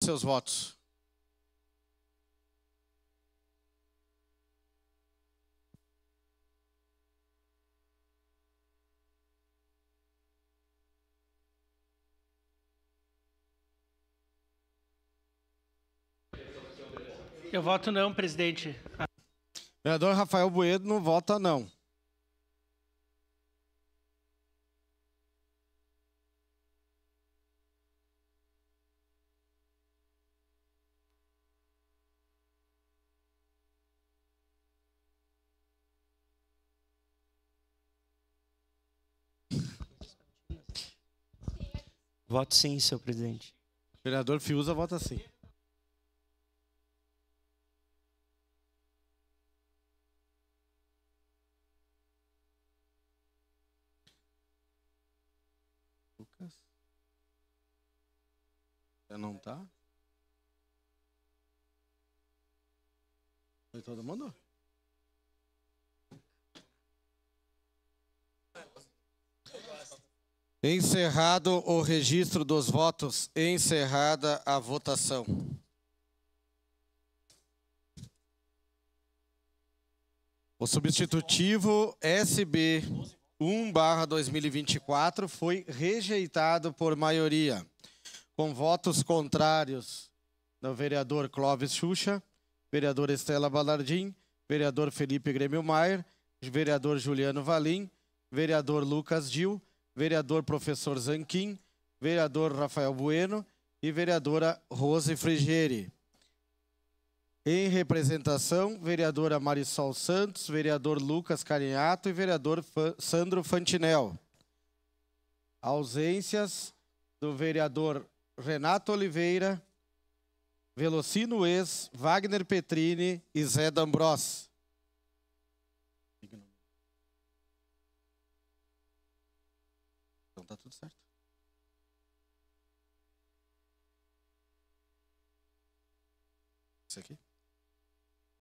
seus votos. Eu voto não, presidente. Vereador Rafael Bueno vota não. Voto sim, senhor presidente. Vereador Fiuza vota sim. Lucas? Já não tá? Foi todo mundo? Encerrado o registro dos votos, encerrada a votação. O substitutivo SB 1/2024 foi rejeitado por maioria, com votos contrários do vereador Clóvis Xuxa, vereador Estela Balardim, vereador Felipe Grêmio Maier, vereador Juliano Valim, vereador Lucas Dil, vereador Professor Zanquim, vereador Rafael Bueno e vereadora Rose Frigieri. Em representação, vereadora Marisol Santos, vereador Lucas Carinhato e vereador Sandro Fantinel. Ausências do vereador Renato Oliveira, Velocino Ex, Wagner Petrini e Zé D'Ambros. Então tá tudo certo. Isso aqui?